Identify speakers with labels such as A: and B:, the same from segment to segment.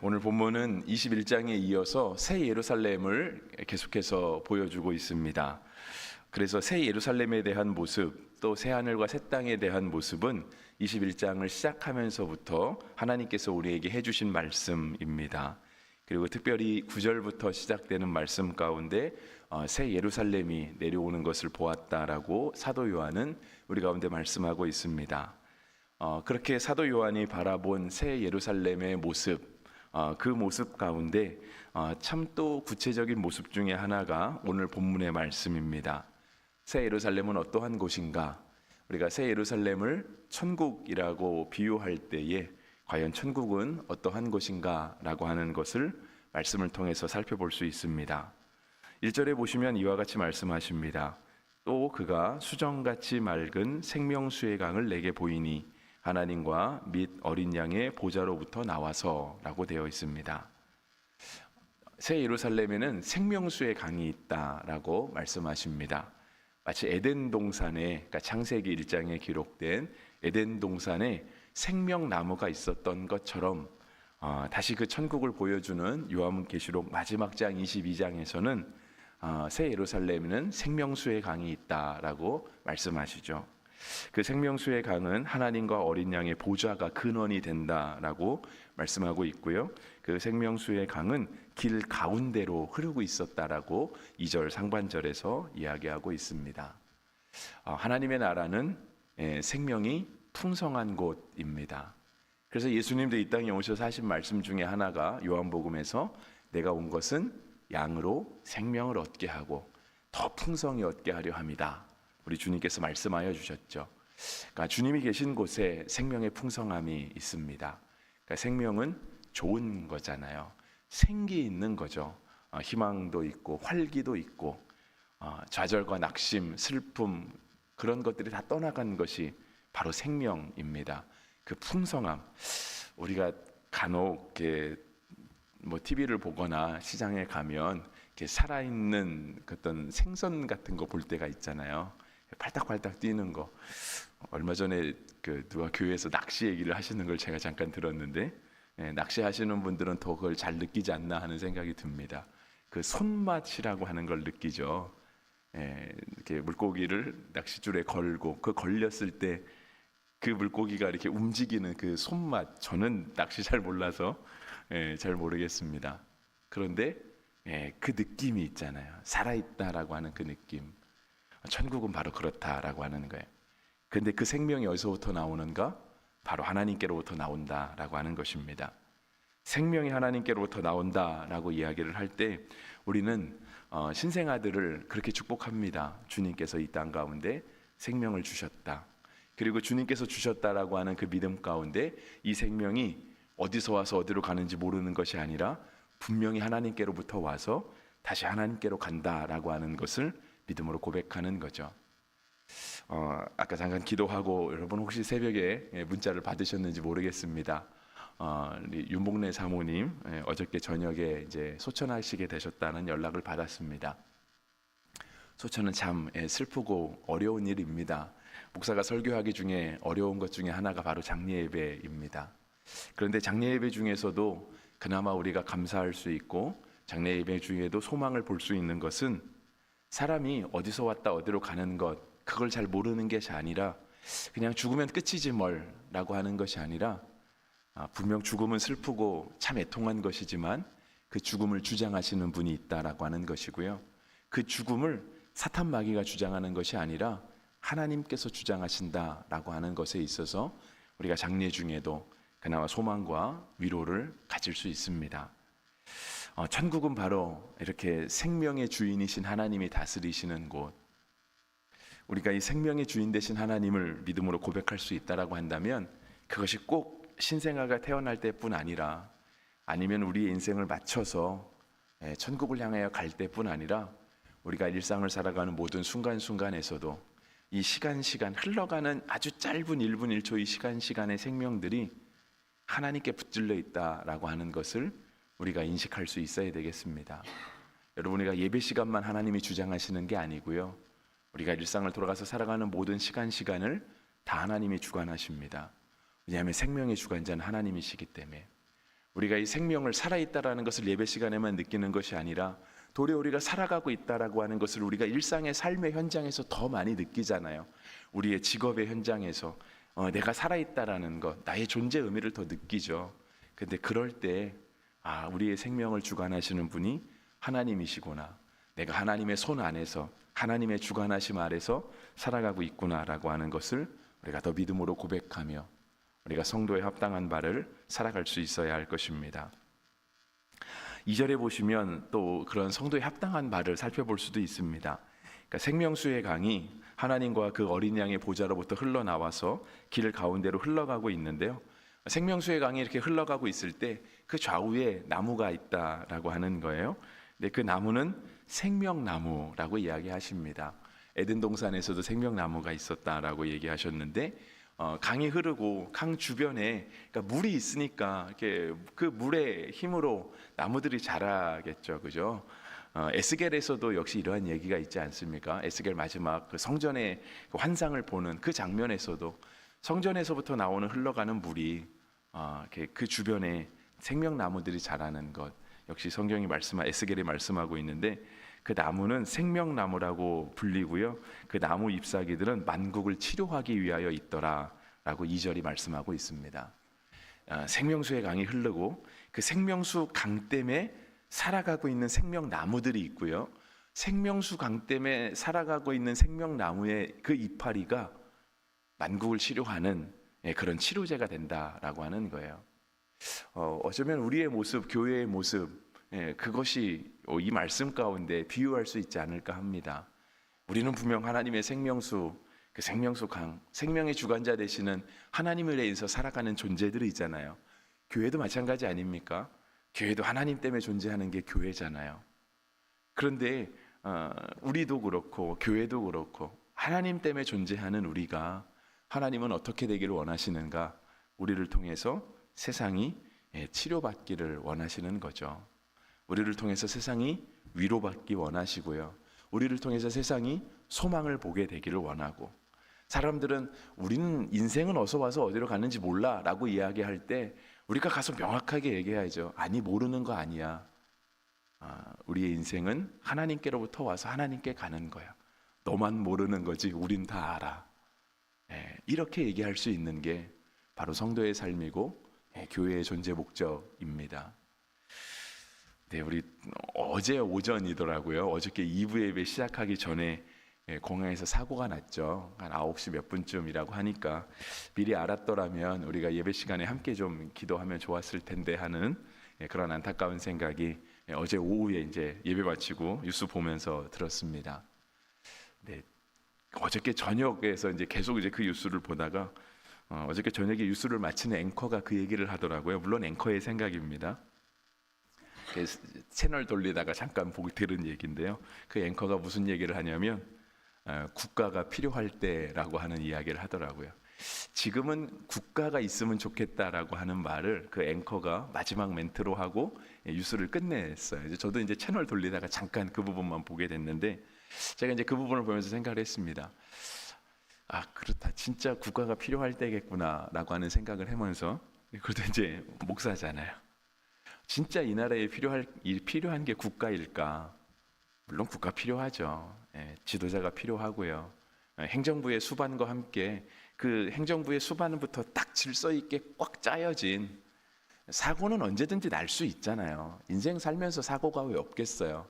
A: 오늘 본문은 21장에 이어서 새 예루살렘을 계속해서 보여주고 있습니다. 그래서 새 예루살렘에 대한 모습, 또 새 하늘과 새 땅에 대한 모습은 21장을 시작하면서부터 하나님께서 우리에게 해주신 말씀입니다. 그리고 특별히 9절부터 시작되는 말씀 가운데 새 예루살렘이 내려오는 것을 보았다라고 사도 요한은 우리 가운데 말씀하고 있습니다. 그렇게 사도 요한이 바라본 새 예루살렘의 모습, 그 모습 가운데 참 또 구체적인 모습 중에 하나가 오늘 본문의 말씀입니다. 새 예루살렘은 어떠한 곳인가? 우리가 새 예루살렘을 천국이라고 비유할 때에 과연 천국은 어떠한 곳인가? 라고 하는 것을 말씀을 통해서 살펴볼 수 있습니다. 1절에 보시면 이와 같이 말씀하십니다. 또 그가 수정같이 맑은 생명수의 강을 내게 보이니 하나님과 및 어린 양의 보좌로부터 나와서 라고 되어 있습니다. 새 예루살렘에는 생명수의 강이 있다라고 말씀하십니다. 마치 에덴 동산에, 그러니까 창세기 1장에 기록된 에덴 동산에 생명나무가 있었던 것처럼 다시 그 천국을 보여주는 요한계시록 마지막 장 22장에서는 새 예루살렘에는 생명수의 강이 있다라고 말씀하시죠. 그 생명수의 강은 하나님과 어린 양의 보좌가 근원이 된다라고 말씀하고 있고요. 그 생명수의 강은 길 가운데로 흐르고 있었다라고 2절 상반절에서 이야기하고 있습니다. 하나님의 나라는 생명이 풍성한 곳입니다. 그래서 예수님도 이 땅에 오셔서 하신 말씀 중에 하나가 요한복음에서 내가 온 것은 양으로 생명을 얻게 하고 더 풍성히 얻게 하려 함이다. 우리 주님께서 말씀하여 주셨죠. 그러니까 주님이 계신 곳에 생명의 풍성함이 있습니다. 그러니까 생명은 좋은 거잖아요. 생기 있는 거죠. 희망도 있고 활기도 있고 좌절과 낙심, 슬픔 그런 것들이 다 떠나간 것이 바로 생명입니다. 그 풍성함, 우리가 간혹 이렇게 TV를 보거나 시장에 가면 이렇게 살아있는 어떤 생선 같은 거 볼 때가 있잖아요. 팔딱팔딱 뛰는 거. 얼마 전에 누가 교회에서 낚시 얘기를 하시는 걸 제가 잠깐 들었는데 낚시하시는 분들은 더 그걸 잘 느끼지 않나 하는 생각이 듭니다. 그 손맛이라고 하는 걸 느끼죠. 이렇게 물고기를 낚싯줄에 걸고 그 걸렸을 때 그 물고기가 이렇게 움직이는 그 손맛, 저는 낚시 잘 몰라서 잘 모르겠습니다. 그런데 그 느낌이 있잖아요. 살아있다라고 하는 그 느낌. 천국은 바로 그렇다라고 하는 거예요. 그런데 그 생명이 어디서부터 나오는가? 바로 하나님께로부터 나온다라고 하는 것입니다. 생명이 하나님께로부터 나온다라고 이야기를 할 때 우리는 신생아들을 그렇게 축복합니다. 주님께서 이 땅 가운데 생명을 주셨다. 그리고 주님께서 주셨다라고 하는 그 믿음 가운데 이 생명이 어디서 와서 어디로 가는지 모르는 것이 아니라 분명히 하나님께로부터 와서 다시 하나님께로 간다라고 하는 것을 믿음으로 고백하는 거죠. 아까 잠깐 기도하고 여러분 혹시 새벽에 문자를 받으셨는지 모르겠습니다. 우리 윤복래 사모님 어저께 저녁에 이제 소천하시게 되셨다는 연락을 받았습니다. 소천은 참 슬프고 어려운 일입니다. 목사가 설교하기 중에 어려운 것 중에 하나가 바로 장례 예배입니다. 그런데 장례 예배 중에서도 그나마 우리가 감사할 수 있고 장례 예배 중에도 소망을 볼 수 있는 것은 사람이 어디서 왔다 어디로 가는 것 그걸 잘 모르는 것이 아니라 그냥 죽으면 끝이지 뭘 라고 하는 것이 아니라 분명 죽음은 슬프고 참 애통한 것이지만 그 죽음을 주장하시는 분이 있다라고 하는 것이고요. 그 죽음을 사탄 마귀가 주장하는 것이 아니라 하나님께서 주장하신다라고 하는 것에 있어서 우리가 장례 중에도 그나마 소망과 위로를 가질 수 있습니다. 천국은 바로 이렇게 생명의 주인이신 하나님이 다스리시는 곳. 우리가 이 생명의 주인 되신 하나님을 믿음으로 고백할 수 있다라고 한다면 그것이 꼭 신생아가 태어날 때뿐 아니라 아니면 우리의 인생을 맞춰서 천국을 향하여 갈 때뿐 아니라 우리가 일상을 살아가는 모든 순간순간에서도 이 시간 흘러가는 아주 짧은 1분 1초 이 시간의 생명들이 하나님께 붙들려 있다라고 하는 것을 우리가 인식할 수 있어야 되겠습니다. 여러분, 우리가 예배 시간만 하나님이 주장하시는 게 아니고요. 우리가 일상을 돌아가서 살아가는 모든 시간을 다 하나님이 주관하십니다. 왜냐하면 생명의 주관자는 하나님이시기 때문에 우리가 이 생명을 살아있다라는 것을 예배 시간에만 느끼는 것이 아니라 도리어 우리가 살아가고 있다라고 하는 것을 우리가 일상의 삶의 현장에서 더 많이 느끼잖아요. 우리의 직업의 현장에서 내가 살아있다라는 것, 나의 존재 의미를 더 느끼죠. 근데 그럴 때 우리의 생명을 주관하시는 분이 하나님이시구나. 내가 하나님의 손 안에서, 하나님의 주관하심 아래서 살아가고 있구나라고 하는 것을 우리가 더 믿음으로 고백하며 우리가 성도에 합당한 바를 살아갈 수 있어야 할 것입니다. 2절에 보시면 또 그런 성도에 합당한 바를 살펴볼 수도 있습니다. 그러니까 생명수의 강이 하나님과 그 어린 양의 보좌로부터 흘러나와서 길 가운데로 흘러가고 있는데요. 생명수의 강이 이렇게 흘러가고 있을 때 그 좌우에 나무가 있다라고 하는 거예요. 근데 그 나무는 생명나무라고 이야기하십니다. 에덴 동산에서도 생명나무가 있었다라고 얘기하셨는데 강이 흐르고 강 주변에 그러니까 물이 있으니까 이렇게 그 물의 힘으로 나무들이 자라겠죠, 그죠? 에스겔에서도 역시 이러한 얘기가 있지 않습니까? 에스겔 마지막 그 성전의 그 환상을 보는 그 장면에서도 성전에서부터 나오는 흘러가는 물이 이렇게 그 주변에 생명나무들이 자라는 것, 역시 성경이 에스겔이 말씀하고 있는데 그 나무는 생명나무라고 불리고요. 그 나무 잎사귀들은 만국을 치료하기 위하여 있더라라고 2절이 말씀하고 있습니다. 생명수의 강이 흐르고 그 생명수 강 때문에 살아가고 있는 생명나무들이 있고요. 생명수 강 때문에 살아가고 있는 생명나무의 그 이파리가 만국을 치료하는 그런 치료제가 된다라고 하는 거예요. 어쩌면 우리의 모습, 교회의 모습, 그것이 이 말씀 가운데 비유할 수 있지 않을까 합니다. 우리는 분명 하나님의 생명수, 그 생명수 강, 생명의 주관자 되시는 하나님을 인해서 살아가는 존재들이 있잖아요. 교회도 마찬가지 아닙니까? 교회도 하나님 때문에 존재하는 게 교회잖아요. 그런데 우리도 그렇고 교회도 그렇고 하나님 때문에 존재하는 우리가 하나님은 어떻게 되기를 원하시는가? 우리를 통해서 세상이 치료받기를 원하시는 거죠. 우리를 통해서 세상이 위로받기 원하시고요. 우리를 통해서 세상이 소망을 보게 되기를 원하고, 사람들은 우리는 인생은 어서 와서 어디로 가는지 몰라 라고 이야기할 때 우리가 가서 명확하게 얘기해야죠. 아니, 모르는 거 아니야. 우리의 인생은 하나님께로부터 와서 하나님께 가는 거야. 너만 모르는 거지 우린 다 알아. 이렇게 얘기할 수 있는 게 바로 성도의 삶이고 교회의 존재 목적입니다. 네, 우리 어제 오전이더라고요. 어저께 2부 예배 시작하기 전에 공항에서 사고가 났죠. 한 9시 몇 분쯤이라고 하니까 미리 알았더라면 우리가 예배 시간에 함께 좀 기도하면 좋았을 텐데 하는 그런 안타까운 생각이 어제 오후에 이제 예배 마치고 뉴스 보면서 들었습니다. 네, 어저께 저녁에서 이제 계속 이제 그 뉴스를 보다가 어저께 저녁에 뉴스를 마치는 앵커가 그 얘기를 하더라고요. 물론 앵커의 생각입니다. 채널 돌리다가 잠깐 보고 들은 얘기인데요. 그 앵커가 무슨 얘기를 하냐면 국가가 필요할 때라고 하는 이야기를 하더라고요. 지금은 국가가 있으면 좋겠다라고 하는 말을 그 앵커가 마지막 멘트로 하고 뉴스를 끝냈어요. 이제 저도 이제 채널 돌리다가 잠깐 그 부분만 보게 됐는데 제가 이제 그 부분을 보면서 생각을 했습니다. 그렇다. 진짜 국가가 필요할 때겠구나라고 하는 생각을 하면서, 그래도 이제 목사잖아요. 진짜 이 나라에 필요한 게 국가일까? 물론 국가 필요하죠. 지도자가 필요하고요. 행정부의 수반과 함께 그 행정부의 수반부터 딱 질서 있게 꽉 짜여진, 사고는 언제든지 날 수 있잖아요. 인생 살면서 사고가 왜 없겠어요.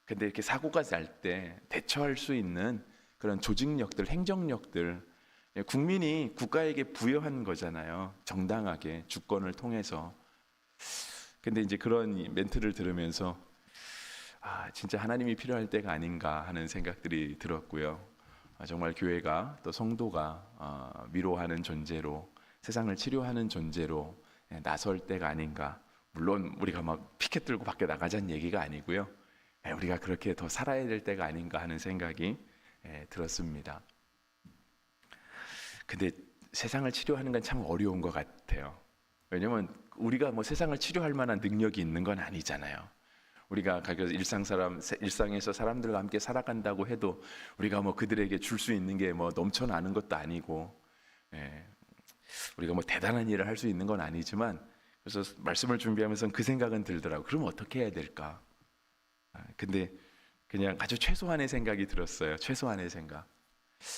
A: 근데 이렇게 사고가 날 때 대처할 수 있는 그런 조직력들, 행정력들, 국민이 국가에게 부여한 거잖아요. 정당하게 주권을 통해서. 근데 이제 그런 멘트를 들으면서 진짜 하나님이 필요할 때가 아닌가 하는 생각들이 들었고요. 정말 교회가 또 성도가 위로하는 존재로, 세상을 치료하는 존재로 나설 때가 아닌가. 물론 우리가 막 피켓 들고 밖에 나가자는 얘기가 아니고요. 우리가 그렇게 더 살아야 될 때가 아닌가 하는 생각이 들었습니다. 근데 세상을 치료하는 건 참 어려운 것 같아요. 왜냐면 우리가 뭐 세상을 치료할 만한 능력이 있는 건 아니잖아요. 우리가 일상에서 사람들과 함께 살아간다고 해도 우리가 뭐 그들에게 줄 수 있는 게 뭐 넘쳐나는 것도 아니고, 우리가 뭐 대단한 일을 할 수 있는 건 아니지만, 그래서 말씀을 준비하면서 그 생각은 들더라고요. 그럼 어떻게 해야 될까? 근데 그냥 아주 최소한의 생각이 들었어요. 최소한의 생각.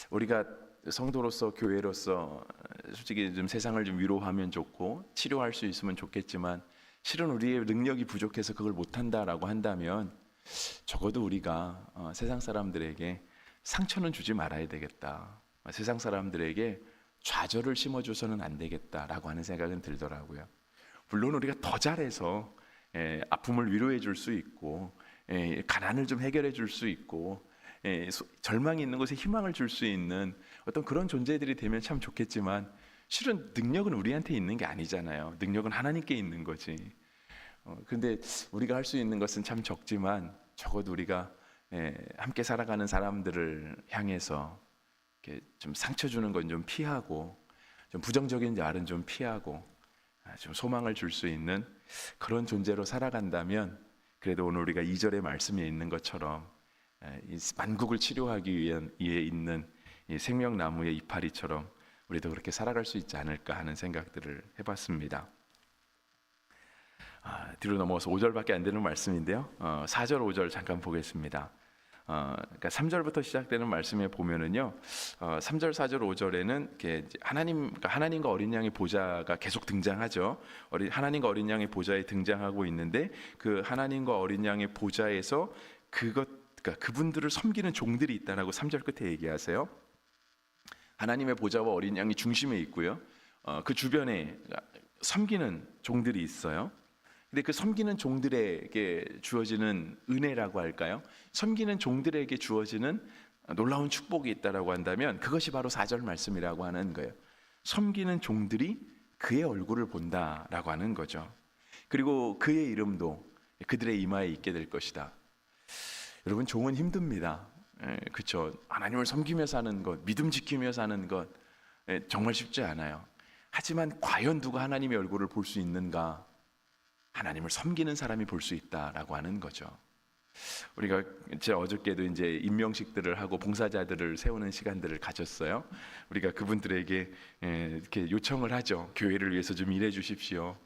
A: 우리가 성도로서 교회로서 솔직히 좀 세상을 좀 위로하면 좋고 치료할 수 있으면 좋겠지만 실은 우리의 능력이 부족해서 그걸 못한다라고 한다면 적어도 우리가 세상 사람들에게 상처는 주지 말아야 되겠다. 세상 사람들에게 좌절을 심어줘서는 안 되겠다라고 하는 생각은 들더라고요. 물론 우리가 더 잘해서 아픔을 위로해 줄 수 있고 가난을 좀 해결해 줄 수 있고 절망이 있는 곳에 희망을 줄 수 있는 어떤 그런 존재들이 되면 참 좋겠지만 실은 능력은 우리한테 있는 게 아니잖아요. 능력은 하나님께 있는 거지. 그런데 우리가 할 수 있는 것은 참 적지만 적어도 우리가 함께 살아가는 사람들을 향해서 이렇게 좀 상처 주는 건 좀 피하고 좀 부정적인 말은 좀 피하고 좀 소망을 줄 수 있는 그런 존재로 살아간다면 그래도 오늘 우리가 2절의 말씀에 있는 것처럼 이 만국을 치료하기 위해 있는 이 생명나무의 이파리처럼 우리도 그렇게 살아갈 수 있지 않을까 하는 생각들을 해봤습니다. 뒤로 넘어가서 5절밖에 안 되는 말씀인데요. 4절, 5절 잠깐 보겠습니다. 그러니까 3절부터 시작되는 말씀에 보면은요, 3절, 4절, 5절에는 그러니까 하나님과 어린 양의 보좌가 계속 등장하죠. 하나님과 어린 양의 보좌에 등장하고 있는데 그 하나님과 어린 양의 보좌에서 그러니까 그분들을 섬기는 종들이 있다라고 3절 끝에 얘기하세요. 하나님의 보좌와 어린 양이 중심에 있고요. 그 주변에 섬기는 종들이 있어요. 근데 그 섬기는 종들에게 주어지는 은혜라고 할까요? 섬기는 종들에게 주어지는 놀라운 축복이 있다라고 한다면 그것이 바로 4절 말씀이라고 하는 거예요. 섬기는 종들이 그의 얼굴을 본다라고 하는 거죠. 그리고 그의 이름도 그들의 이마에 있게 될 것이다. 여러분, 종은 힘듭니다. 그렇죠. 하나님을 섬기며 사는 것, 믿음 지키며 사는 것 정말 쉽지 않아요. 하지만 과연 누가 하나님의 얼굴을 볼 수 있는가? 하나님을 섬기는 사람이 볼 수 있다라고 하는 거죠. 우리가 어저께도 이제 임명식들을 하고 봉사자들을 세우는 시간들을 가졌어요. 우리가 그분들에게 이렇게 요청을 하죠. 교회를 위해서 좀 일해 주십시오.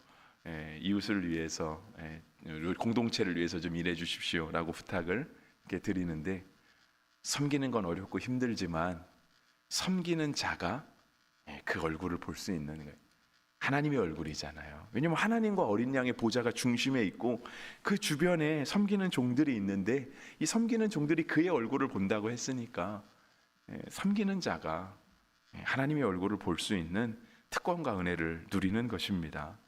A: 이웃을 위해서, 공동체를 위해서 좀 일해 주십시오라고 부탁을 이렇게 드리는데 섬기는 건 어렵고 힘들지만 섬기는 자가 그 얼굴을 볼 수 있는 거예요. 하나님의 얼굴이잖아요. 왜냐하면 하나님과 어린 양의 보좌가 중심에 있고 그 주변에 섬기는 종들이 있는데 이 섬기는 종들이 그의 얼굴을 본다고 했으니까 섬기는 자가 하나님의 얼굴을 볼 수 있는 특권과 은혜를 누리는 것입니다.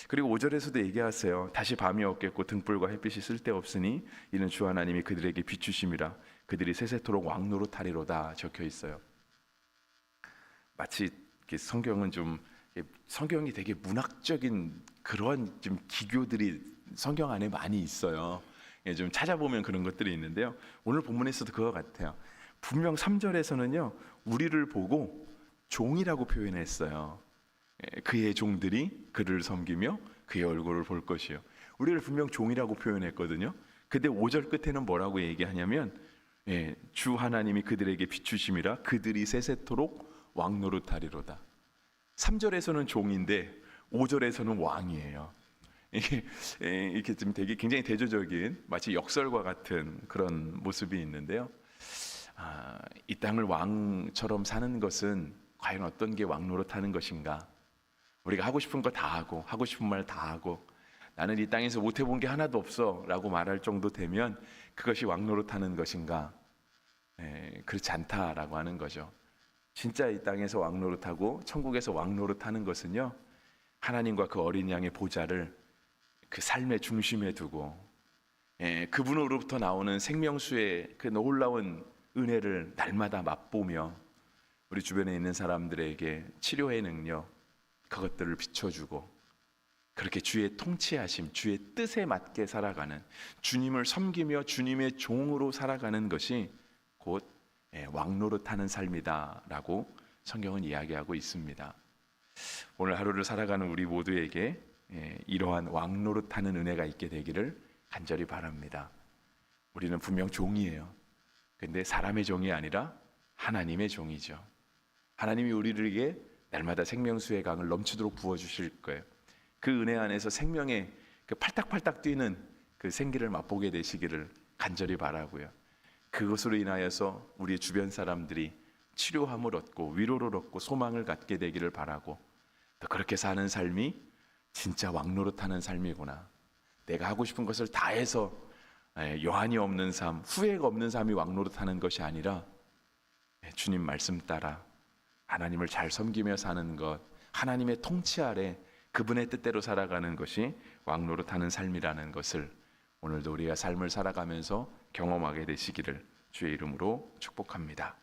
A: 그리고 5절에서도 얘기하세요. 다시 밤이 없겠고 등불과 햇빛이 쓸데없으니 이는 주 하나님이 그들에게 비추심이라 그들이 세세토록 왕노릇하리로다 적혀 있어요. 마치 성경이 되게 문학적인 그런 좀 기교들이 성경 안에 많이 있어요. 좀 찾아보면 그런 것들이 있는데요. 오늘 본문에서도 그거 같아요. 분명 3절에서는요. 우리를 보고 종이라고 표현했어요. 그의 종들이 그를 섬기며 그의 얼굴을 볼 것이요. 우리를 분명 종이라고 표현했거든요. 근데 5절 끝에는 뭐라고 얘기하냐면 주 하나님이 그들에게 비추심이라 그들이 세세토록 왕노릇하리로다. 3절에서는 종인데 5절에서는 왕이에요. 이게 좀 되게 굉장히 대조적인 마치 역설과 같은 그런 모습이 있는데요. 이 땅을 왕처럼 사는 것은 과연 어떤 게 왕노릇하는 것인가? 우리가 하고 싶은 거 다 하고 하고 싶은 말 다 하고 나는 이 땅에서 못 해본 게 하나도 없어 라고 말할 정도 되면 그것이 왕노릇하는 것인가? 그렇지 않다라고 하는 거죠. 진짜 이 땅에서 왕노릇하고 천국에서 왕노릇하는 것은요, 하나님과 그 어린 양의 보좌를 그 삶의 중심에 두고 그분으로부터 나오는 생명수의 그 놀라운 은혜를 날마다 맛보며 우리 주변에 있는 사람들에게 치료의 능력 그것들을 비춰주고 그렇게 주의 통치하심, 주의 뜻에 맞게 살아가는 주님을 섬기며 주님의 종으로 살아가는 것이 곧 왕노릇하는 삶이다라고 성경은 이야기하고 있습니다. 오늘 하루를 살아가는 우리 모두에게 이러한 왕노릇하는 은혜가 있게 되기를 간절히 바랍니다. 우리는 분명 종이에요. 근데 사람의 종이 아니라 하나님의 종이죠. 하나님이 우리에게 날마다 생명수의 강을 넘치도록 부어주실 거예요. 그 은혜 안에서 생명의 그 팔딱팔딱 뛰는 그 생기를 맛보게 되시기를 간절히 바라고요. 그것으로 인하여서 우리 주변 사람들이 치료함을 얻고 위로를 얻고 소망을 갖게 되기를 바라고, 또 그렇게 사는 삶이 진짜 왕노릇하는 삶이구나. 내가 하고 싶은 것을 다 해서 여한이 없는 삶, 후회가 없는 삶이 왕노릇하는 것이 아니라 주님 말씀 따라 하나님을 잘 섬기며 사는 것, 하나님의 통치 아래 그분의 뜻대로 살아가는 것이 왕노릇하는 삶이라는 것을 오늘도 우리가 삶을 살아가면서 경험하게 되시기를 주의 이름으로 축복합니다.